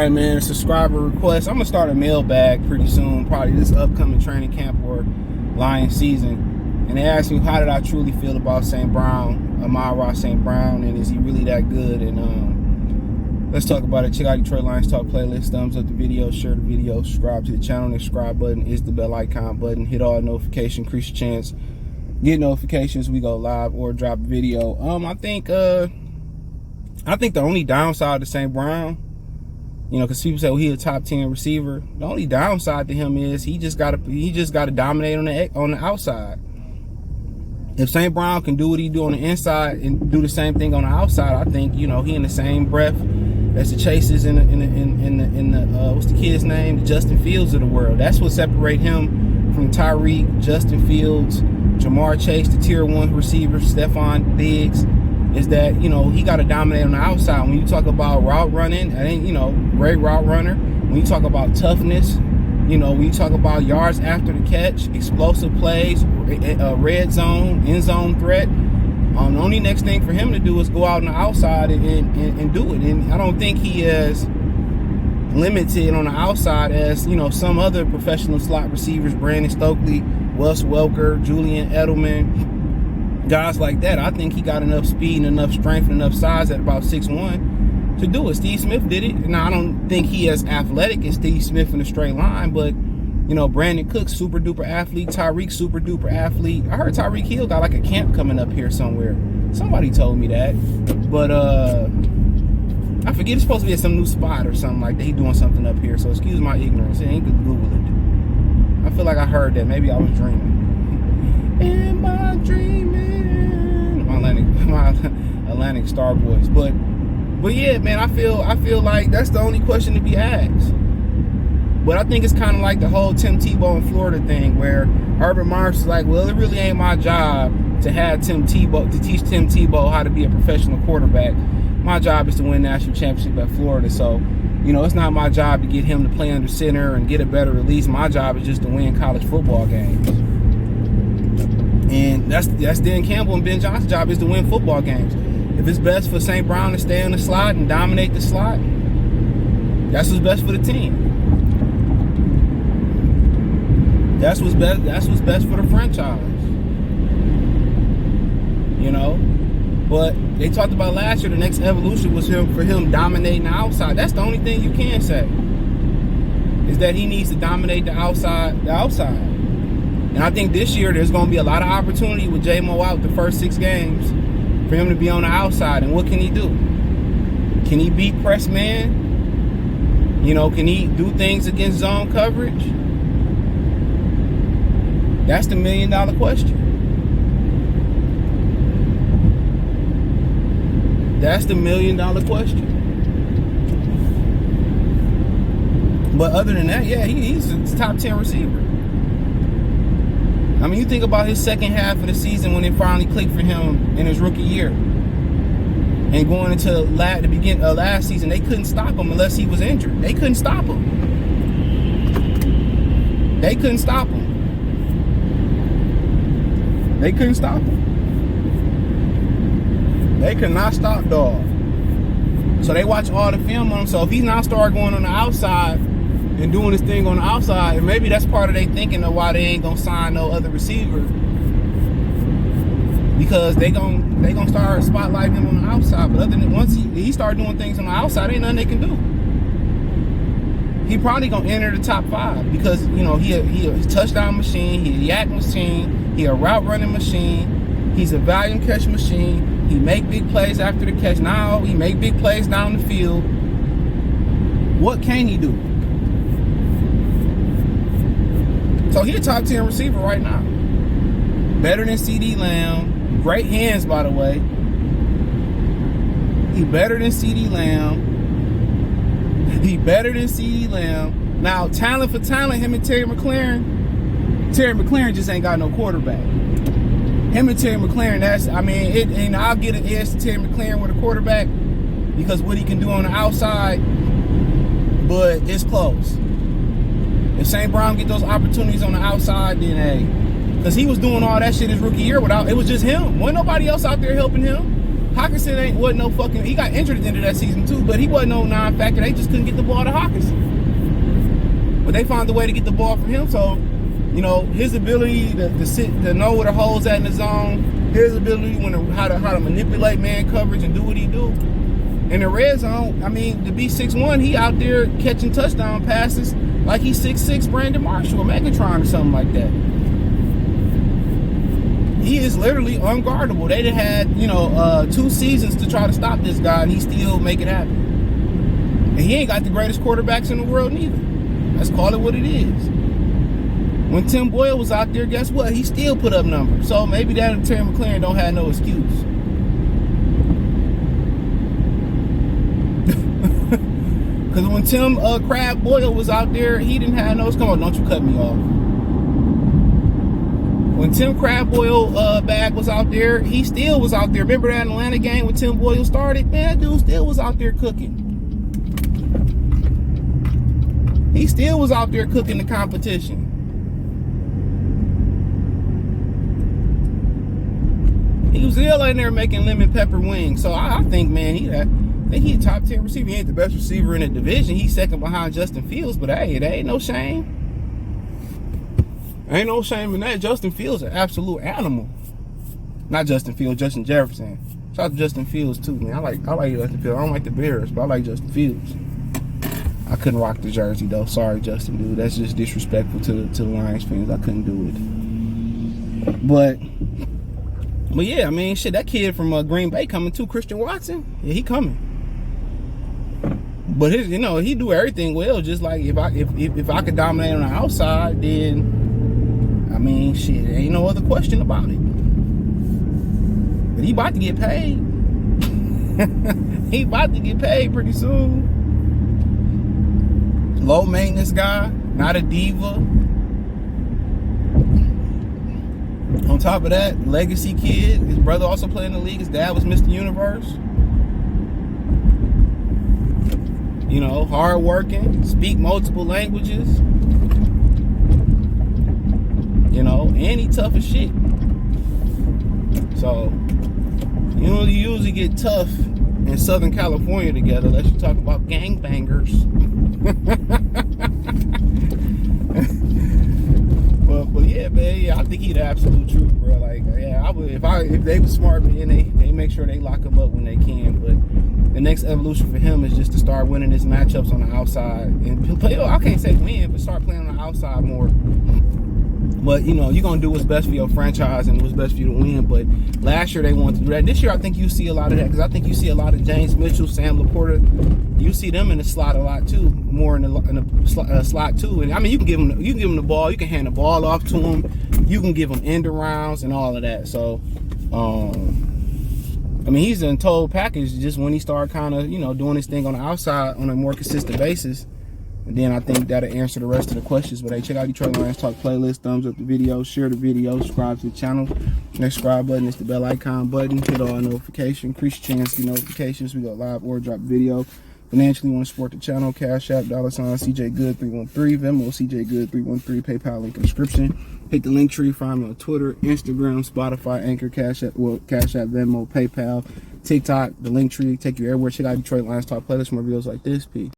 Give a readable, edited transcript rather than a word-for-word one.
right, man, subscriber request. I'm gonna start a mailbag pretty soon, probably this upcoming training camp or Lion season. And they asked me, how did I truly feel about St.Brown, Amon-Ra St.Brown, and is he really that good? And let's talk about it. Check out Detroit Lions Talk playlist. Thumbs up the video, share the video, subscribe to the channel. The subscribe button is the bell icon button. Hit all notifications, increase your chance. Get notifications. We go live or drop a video. I think the only downside to St.Brown, you know, because people say, well, he's a top 10 receiver. The only downside to him is he just got to dominate on the outside. If St.Brown can do what he do on the inside and do the same thing on the outside, I think, you know, he in the same breath as the Chases in the what's the kid's name, the Justin Fields of the world. That's what separate him from Tyreek, Justin Fields, Jamar Chase, the tier 1 receiver, Stephon Diggs. Is that, you know, he got to dominate on the outside. When you talk about route running, that ain't, you know, great route runner. When you talk about toughness, you know, when you talk about yards after the catch, explosive plays, red zone, end zone threat, the only next thing for him to do is go out on the outside and do it. And I don't think he is limited on the outside as, you know, some other professional slot receivers, Brandon Stokely, Wes Welker, Julian Edelman, guys like that. I think he got enough speed and enough strength and enough size at about 6'1" to do it. Steve Smith did it. Now, I don't think he as athletic as Steve Smith in a straight line, but, you know, Brandon Cook, super duper athlete. Tyreek, super duper athlete. I heard Tyreek Hill got like a camp coming up here somewhere. Somebody told me that. But I forget, it's supposed to be at some new spot or something like that. He doing something up here, so excuse my ignorance. I ain't gonna Google it. I feel like I heard that. Maybe I was dreaming. Am I dreaming? My Atlantic Star Boys. But yeah, man, I feel like that's the only question to be asked. But I think it's kind of like the whole Tim Tebow in Florida thing, where Urban Meyer is like, well, it really ain't my job to teach Tim Tebow how to be a professional quarterback. My job is to win national championship at Florida. So, you know, it's not my job to get him to play under center and get a better release. My job is just to win college football games. And that's Dan Campbell and Ben Johnson's job, is to win football games. If it's best for St.Brown to stay in the slot and dominate the slot, that's what's best for the team. That's what's best for the franchise. You know? But they talked about last year, the next evolution was for him dominating the outside. That's the only thing you can say, is that he needs to dominate the outside. And I think this year there's going to be a lot of opportunity with J-Mo out the first 6 games for him to be on the outside. And what can he do? Can he beat press man? You know, can he do things against zone coverage? That's the $1 million question. That's the $1 million question. But other than that, yeah, he's a top 10 receiver. I mean, you think about his second half of the season when it finally clicked for him in his rookie year. And going into the beginning of last season, they couldn't stop him unless he was injured. They couldn't stop him. They couldn't stop him. They couldn't stop him. They could not stop dog. So they watch all the film on him. So if he's now start going on the outside and doing this thing on the outside, and maybe that's part of their thinking of why they ain't gonna sign no other receiver, because they gonna start spotlighting him on the outside. But other than once he start doing things on the outside, ain't nothing they can do. He probably gonna enter the top 5 because, you know, he a touchdown machine, he a yak machine, he a route running machine, he's a volume catch machine. He make big plays after the catch. Now he make big plays down the field. What can he do? So he a top 10 receiver right now. Better than CeeDee Lamb. Great hands, by the way. He better than CeeDee Lamb. He better than CeeDee Lamb. Now, talent for talent, him and Terry McLaurin. Terry McLaurin just ain't got no quarterback. Him and Terry McLaurin, and I'll get an edge to Terry McLaurin with a quarterback because what he can do on the outside, but it's close. If St.Brown get those opportunities on the outside, then hey, because he was doing all that shit his rookie year without, it was just him. Wasn't nobody else out there helping him. Hawkinson wasn't no fucking. He got injured at the end of that season too, but he wasn't no non-factor. They just couldn't get the ball to Hawkinson. But they found a way to get the ball from him. So, you know, his ability to know where the holes at in the zone, his ability how to manipulate man coverage and do what he do. In the red zone, I mean, to be 6'1", he out there catching touchdown passes like he's 6'6" Brandon Marshall or Megatron or something like that. He is literally unguardable. They had, you know, 2 seasons to try to stop this guy, and he still make it happen. And he ain't got the greatest quarterbacks in the world neither. Let's call it what it is. When Tim Boyle was out there, guess what? He still put up numbers. So maybe that and Terry McLaurin don't have no excuse. Because when Tim Crab Boyle was out there, he didn't have no... Come on, don't you cut me off. When Tim Crab Boyle bag was out there, he still was out there. Remember that Atlanta game when Tim Boyle started? Man, that dude still was out there cooking. He still was out there cooking the competition. He was still in there making lemon pepper wings. So I think, man, he's a top 10 receiver. He ain't the best receiver in the division. He's second behind Justin Fields, but hey, there ain't no shame. Ain't no shame in that. Justin Fields an absolute animal. Not Justin Fields, Justin Jefferson. Shout out to Justin Fields too, man. I like Justin Fields. I don't like the Bears, but I like Justin Fields. I couldn't rock the jersey though. Sorry, Justin, dude. That's just disrespectful to the Lions fans. I couldn't do it. But yeah, I mean, shit, that kid from Green Bay coming too, Christian Watson. Yeah, he coming. But his, you know, he do everything well. Just like if I could dominate on the outside, then I mean, shit, there ain't no other question about it. But he about to get paid. He about to get paid pretty soon. Low maintenance guy, not a diva. On top of that, legacy kid. His brother also played in the league. His dad was Mr. Universe. You know, hard working, speak multiple languages. You know, and he tough as shit. So, you know, you usually get tough in Southern California together unless you talk about gangbangers. But yeah, man, yeah, I think he the absolute truth, bro. Like, yeah, I would if they was smart, man, they make sure they lock him up when they can. But the next evolution for him is just to start winning his matchups on the outside and play. I can't say win, but start playing on the outside more. But, you know, you're going to do what's best for your franchise and what's best for you to win. But last year they wanted to do that. This year I think you see a lot of that because I think you see a lot of James Mitchell, Sam Laporta. You see them in the slot a lot too, more in the slot too. And I mean, you can give them the ball. You can hand the ball off to them. You can give them end arounds and all of that. So, I mean, he's in total package just when he started kind of, you know, doing his thing on the outside on a more consistent basis. And then I think that'll answer the rest of the questions. But hey, check out Detroit Lions Talk playlist. Thumbs up the video, share the video, subscribe to the channel. Next subscribe button is the bell icon button. Hit all notifications, increase your chance to get notifications. We go live or drop video. Financially, want to support the channel? Cash App, $ CJ Good 313, Venmo CJ Good 313, PayPal link in the description. Hit the link tree. Find me on Twitter, Instagram, Spotify, Anchor, Cash App, Venmo, PayPal, TikTok. The link tree take you everywhere. Check out Detroit Lions Talk playlist. More videos like this. Peace.